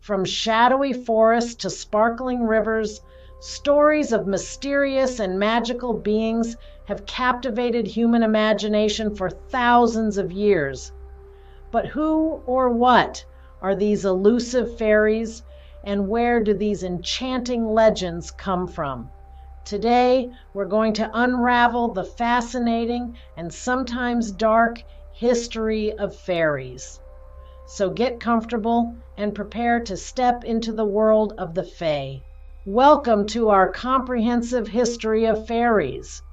From shadowy forests to sparkling rivers, stories of mysterious and magical beings have captivated human imagination for thousands of years. But who or what are these elusive fairies, and where do these enchanting legends come from? Today, we're going to unravel the fascinating and sometimes dark history of fairies. So get comfortable and prepare to step into the world of the Fae. Welcome to our comprehensive history of fairies.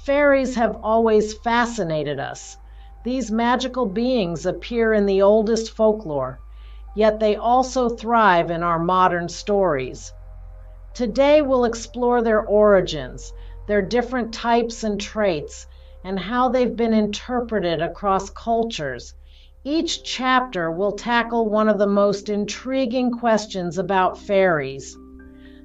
Fairies have always fascinated us. These magical beings appear in the oldest folklore, yet they also thrive in our modern stories. Today we'll explore their origins, their different types and traits, and how they've been interpreted across cultures. Each chapter will tackle one of the most intriguing questions about fairies.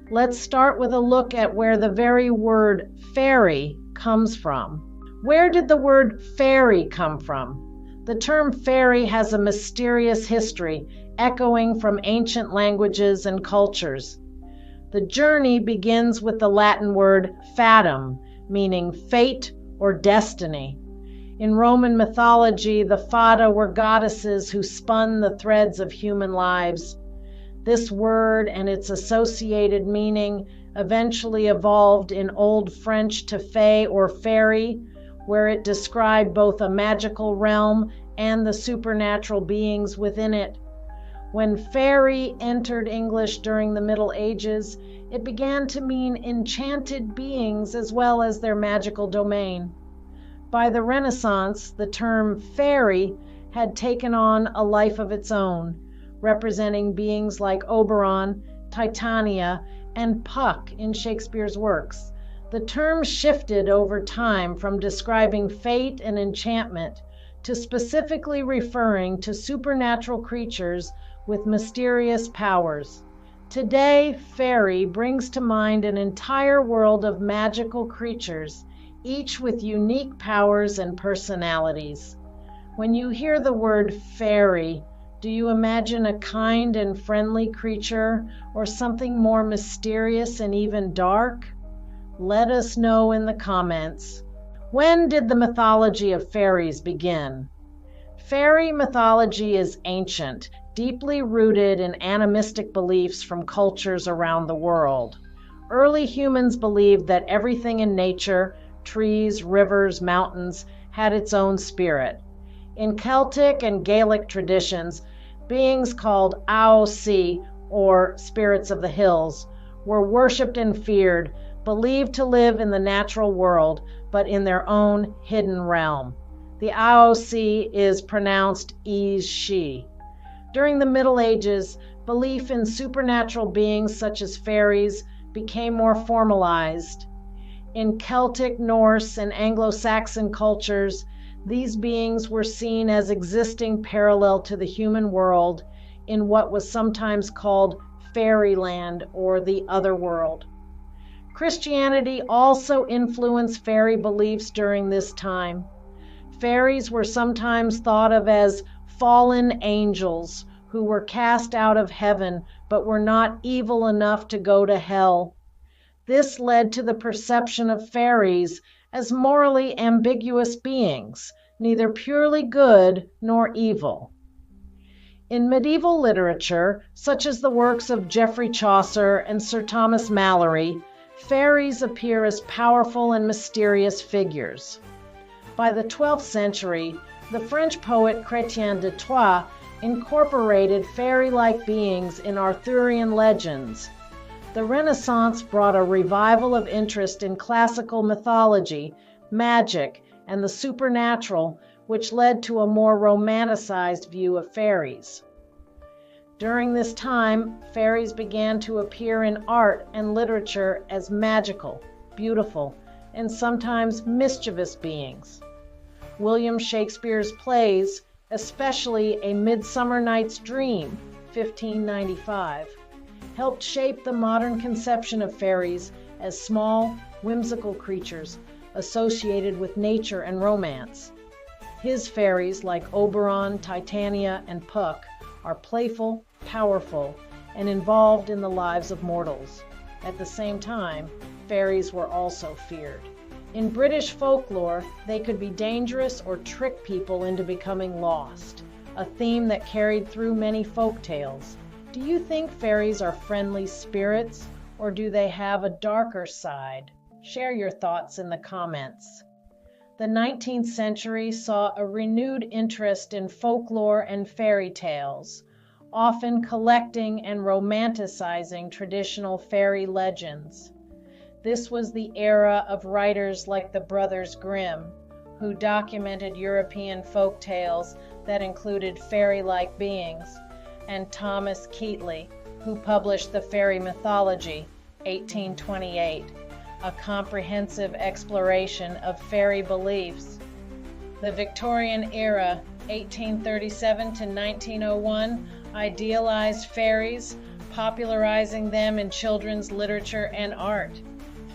Let's start with a look at where the very word fairy comes from. Where did the word fairy come from? The term fairy has a mysterious history, echoing from ancient languages and cultures. The journey begins with the Latin word fatum, meaning fate or destiny. In Roman mythology, the fata were goddesses who spun the threads of human lives. This word and its associated meaning eventually evolved in Old French to fée or fairy, where it described both a magical realm and the supernatural beings within it. When fairy entered English during the Middle Ages, it began to mean enchanted beings as well as their magical domain. By the Renaissance, the term fairy had taken on a life of its own, representing beings like Oberon, Titania, and Puck in Shakespeare's works. The term shifted over time from describing fate and enchantment to specifically referring to supernatural creatures with mysterious powers. Today, fairy brings to mind an entire world of magical creatures, each with unique powers and personalities. When you hear the word fairy, do you imagine a kind and friendly creature or something more mysterious and even dark? Let us know in the comments. When did the mythology of fairies begin? Fairy mythology is ancient, deeply rooted in animistic beliefs from cultures around the world. Early humans believed that everything in nature, trees, rivers, mountains, had its own spirit. In Celtic and Gaelic traditions, beings called Aosi, or spirits of the hills, were worshipped and feared, believed to live in the natural world, but in their own hidden realm. The Aosi is pronounced Is-she. During the Middle Ages, belief in supernatural beings such as fairies became more formalized. In Celtic, Norse, and Anglo-Saxon cultures, these beings were seen as existing parallel to the human world in what was sometimes called fairyland or the other world. Christianity also influenced fairy beliefs during this time. Fairies were sometimes thought of as fallen angels who were cast out of heaven but were not evil enough to go to hell. This led to the perception of fairies as morally ambiguous beings, neither purely good nor evil. In medieval literature, such as the works of Geoffrey Chaucer and Sir Thomas Malory, fairies appear as powerful and mysterious figures. By the 12th century, the French poet Chrétien de Troyes incorporated fairy-like beings in Arthurian legends. The Renaissance brought a revival of interest in classical mythology, magic, and the supernatural, which led to a more romanticized view of fairies. During this time, fairies began to appear in art and literature as magical, beautiful, and sometimes mischievous beings. William Shakespeare's plays, especially A Midsummer Night's Dream, 1595, helped shape the modern conception of fairies as small, whimsical creatures associated with nature and romance. His fairies, like Oberon, Titania, and Puck, are playful, powerful, and involved in the lives of mortals. At the same time, fairies were also feared. In British folklore, they could be dangerous or trick people into becoming lost, a theme that carried through many folk tales. Do you think fairies are friendly spirits, or do they have a darker side? Share your thoughts in the comments. The 19th century saw a renewed interest in folklore and fairy tales, often collecting and romanticizing traditional fairy legends. This was the era of writers like the Brothers Grimm, who documented European folk tales that included fairy-like beings, and Thomas Keatley, who published the Fairy Mythology, 1828, a comprehensive exploration of fairy beliefs. The Victorian era, 1837 to 1901, idealized fairies, popularizing them in children's literature and art.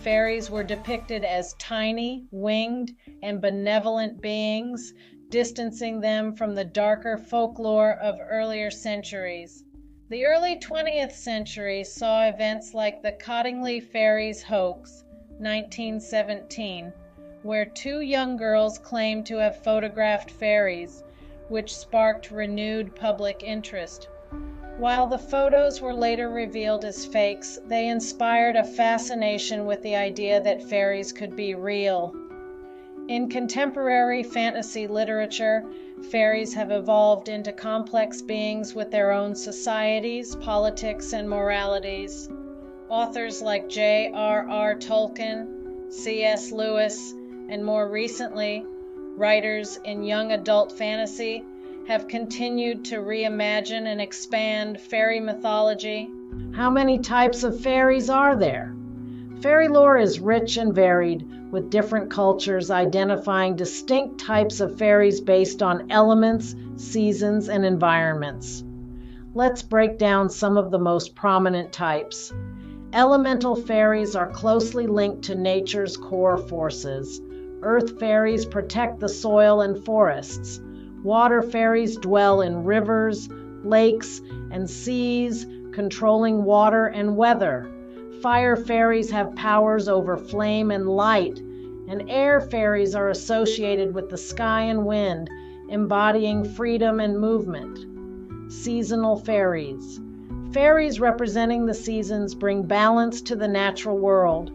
Fairies were depicted as tiny, winged, and benevolent beings, distancing them from the darker folklore of earlier centuries. The early 20th century saw events like the Cottingley Fairies hoax, 1917, where two young girls claimed to have photographed fairies, which sparked renewed public interest. While the photos were later revealed as fakes, they inspired a fascination with the idea that fairies could be real. In contemporary fantasy literature, fairies have evolved into complex beings with their own societies, politics, and moralities. Authors like J.R.R. Tolkien, C.S. Lewis, and more recently, writers in young adult fantasy have continued to reimagine and expand fairy mythology. How many types of fairies are there? Fairy lore is rich and varied, with different cultures identifying distinct types of fairies based on elements, seasons, and environments. Let's break down some of the most prominent types. Elemental fairies are closely linked to nature's core forces. Earth fairies protect the soil and forests. Water fairies dwell in rivers, lakes, and seas, controlling water and weather. Fire fairies have powers over flame and light, and air fairies are associated with the sky and wind, embodying freedom and movement. Seasonal fairies. Fairies representing the seasons bring balance to the natural world.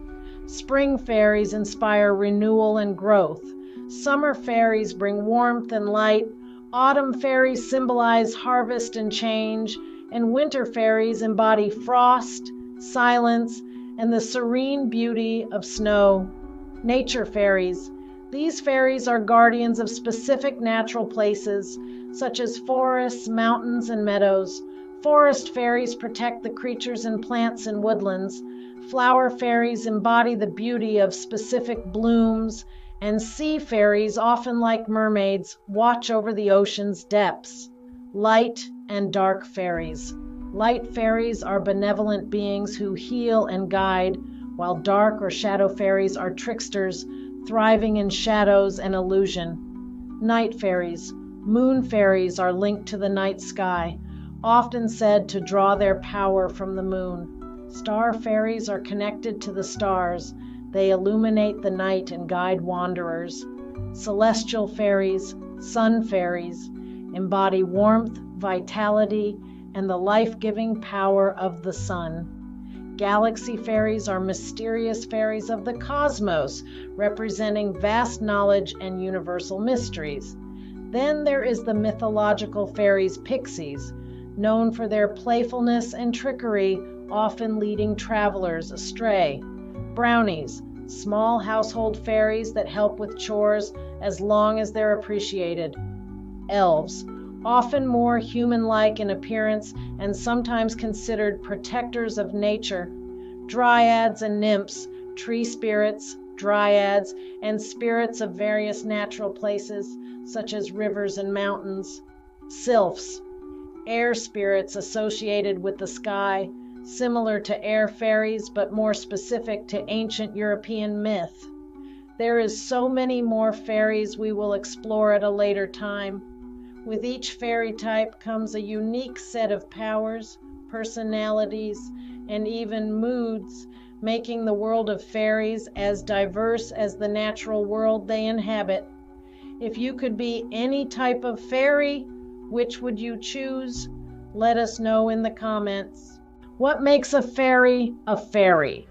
Spring fairies inspire renewal and growth. Summer fairies bring warmth and light. Autumn fairies symbolize harvest and change, and winter fairies embody frost, silence, and the serene beauty of snow. Nature fairies. These fairies are guardians of specific natural places, such as forests, mountains, and meadows. Forest fairies protect the creatures and plants in woodlands. Flower fairies embody the beauty of specific blooms, and sea fairies, often like mermaids, watch over the ocean's depths. Light and dark fairies. Light fairies are benevolent beings who heal and guide, while dark or shadow fairies are tricksters, thriving in shadows and illusion. Night fairies. Moon fairies are linked to the night sky, often said to draw their power from the moon. Star fairies are connected to the stars. They illuminate the night and guide wanderers. Celestial fairies, sun fairies, embody warmth, vitality, and the life-giving power of the sun. Galaxy fairies are mysterious fairies of the cosmos, representing vast knowledge and universal mysteries. Then there is the mythological fairies pixies, known for their playfulness and trickery, often leading travelers astray. Brownies, small household fairies that help with chores as long as they're appreciated. Elves, often more human-like in appearance and sometimes considered protectors of nature. Dryads and nymphs, tree spirits, dryads, and spirits of various natural places, such as rivers and mountains. Sylphs, air spirits associated with the sky, similar to air fairies but more specific to ancient European myth. There is so many more fairies we will explore at a later time. With each fairy type comes a unique set of powers, personalities, and even moods, making the world of fairies as diverse as the natural world they inhabit. If you could be any type of fairy, which would you choose? Let us know in the comments. What makes a fairy a fairy?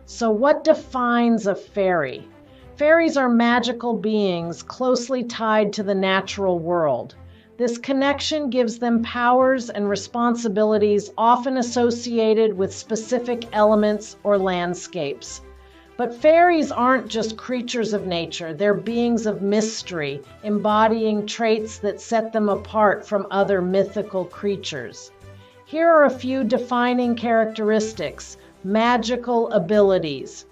So what defines a fairy? Fairies are magical beings closely tied to the natural world. This connection gives them powers and responsibilities often associated with specific elements or landscapes. But fairies aren't just creatures of nature, they're beings of mystery, embodying traits that set them apart from other mythical creatures. Here are a few defining characteristics. Magical abilities.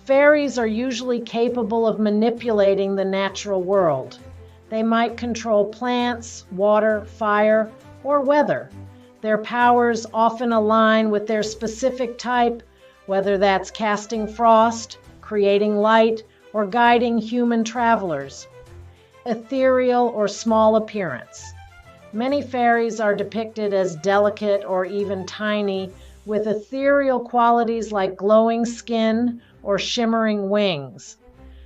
Fairies are usually capable of manipulating the natural world. They might control plants, water, fire, or weather. Their powers often align with their specific type, whether that's casting frost, creating light, or guiding human travelers. Ethereal or small appearance. Many fairies are depicted as delicate or even tiny, with ethereal qualities like glowing skin or shimmering wings.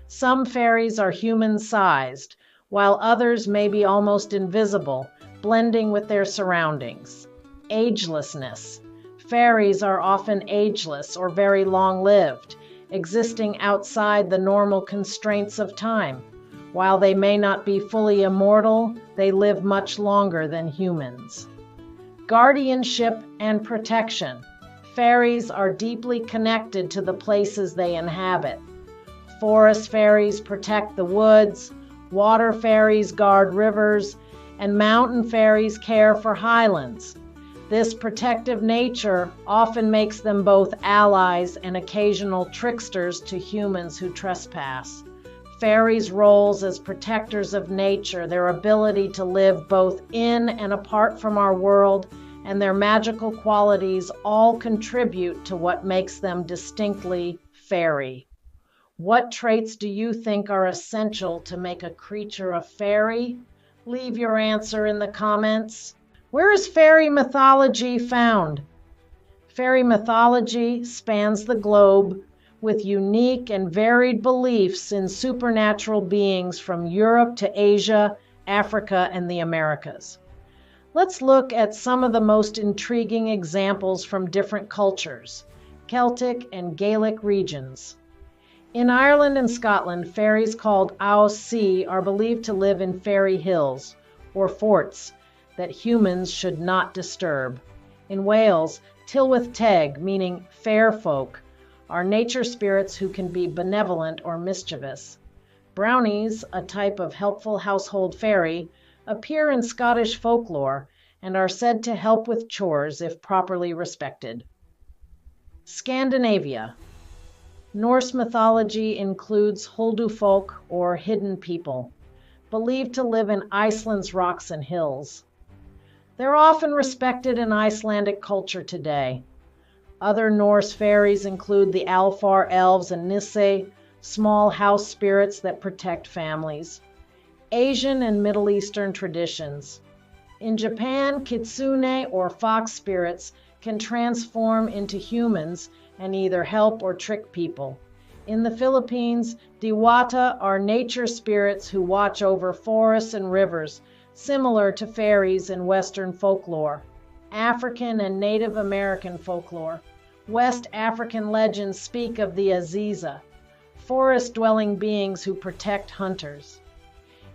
Some fairies are human-sized, while others may be almost invisible, blending with their surroundings. Agelessness. Fairies are often ageless or very long-lived, existing outside the normal constraints of time. While they may not be fully immortal, they live much longer than humans. Guardianship and protection. Fairies are deeply connected to the places they inhabit. Forest fairies protect the woods, water fairies guard rivers, and mountain fairies care for highlands. This protective nature often makes them both allies and occasional tricksters to humans who trespass. Fairies' roles as protectors of nature, their ability to live both in and apart from our world, and their magical qualities all contribute to what makes them distinctly fairy. What traits do you think are essential to make a creature a fairy? Leave your answer in the comments. Where is fairy mythology found? Fairy mythology spans the globe, with unique and varied beliefs in supernatural beings from Europe to Asia, Africa, and the Americas. Let's look at some of the most intriguing examples from different cultures, Celtic and Gaelic regions. In Ireland and Scotland, fairies called Aos are believed to live in fairy hills, or forts, that humans should not disturb. In Wales, Tylwyth Teg, meaning fair folk, are nature spirits who can be benevolent or mischievous. Brownies, a type of helpful household fairy, appear in Scottish folklore and are said to help with chores if properly respected. Scandinavia. Norse mythology includes Huldufolk, or hidden people, believed to live in Iceland's rocks and hills. They're often respected in Icelandic culture today. Other Norse fairies include the Alfar elves and Nisei, small house spirits that protect families. Asian and Middle Eastern traditions. In Japan, kitsune or fox spirits can transform into humans and either help or trick people. In the Philippines, Diwata are nature spirits who watch over forests and rivers, similar to fairies in Western folklore. African and Native American folklore. West African legends speak of the Aziza, forest-dwelling beings who protect hunters.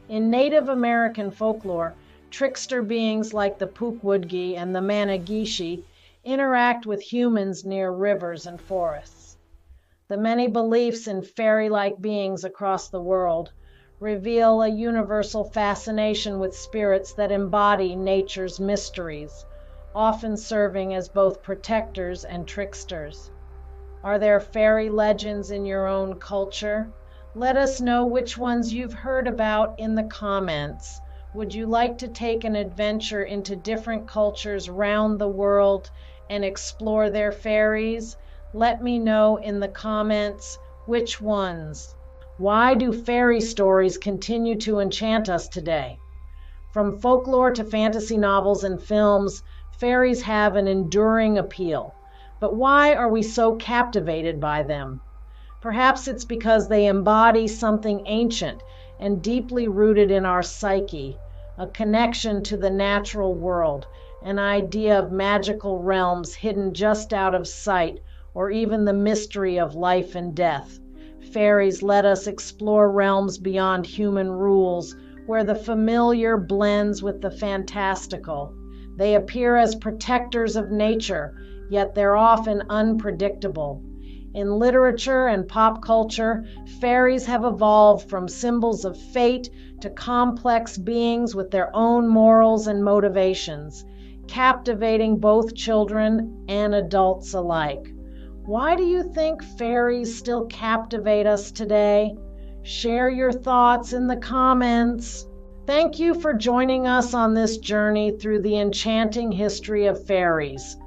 In Native American folklore, trickster beings like the Pukwudgie and the Managishi interact with humans near rivers and forests. The many beliefs in fairy-like beings across the world reveal a universal fascination with spirits that embody nature's mysteries, often serving as both protectors and tricksters. Are there fairy legends in your own culture? Let us know which ones you've heard about in the comments. Would you like to take an adventure into different cultures around the world and explore their fairies? Let me know in the comments which ones. Why do fairy stories continue to enchant us today? From folklore to fantasy novels and films, fairies have an enduring appeal. But why are we so captivated by them? Perhaps it's because they embody something ancient and deeply rooted in our psyche, a connection to the natural world, an idea of magical realms hidden just out of sight, or even the mystery of life and death. Fairies let us explore realms beyond human rules, where the familiar blends with the fantastical. They appear as protectors of nature, yet they're often unpredictable. In literature and pop culture, fairies have evolved from symbols of fate to complex beings with their own morals and motivations, captivating both children and adults alike. Why do you think fairies still captivate us today? Share your thoughts in the comments. Thank you for joining us on this journey through the enchanting history of fairies.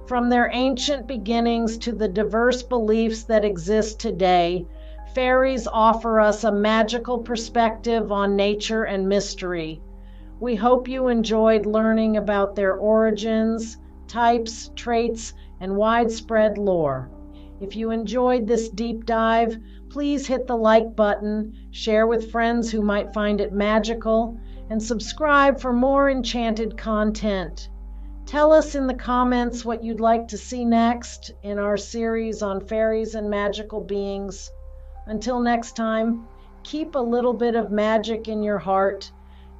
From their ancient beginnings to the diverse beliefs that exist today, fairies offer us a magical perspective on nature and mystery. We hope you enjoyed learning about their origins, types, traits, and widespread lore. If you enjoyed this deep dive, please hit the like button, share with friends who might find it magical, and subscribe for more enchanted content. Tell us in the comments what you'd like to see next in our series on fairies and magical beings. Until next time, keep a little bit of magic in your heart,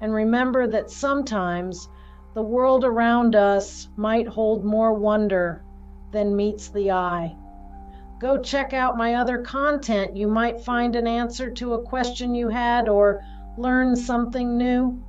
and remember that sometimes the world around us might hold more wonder than meets the eye. Go check out my other content. You might find an answer to a question you had or learn something new.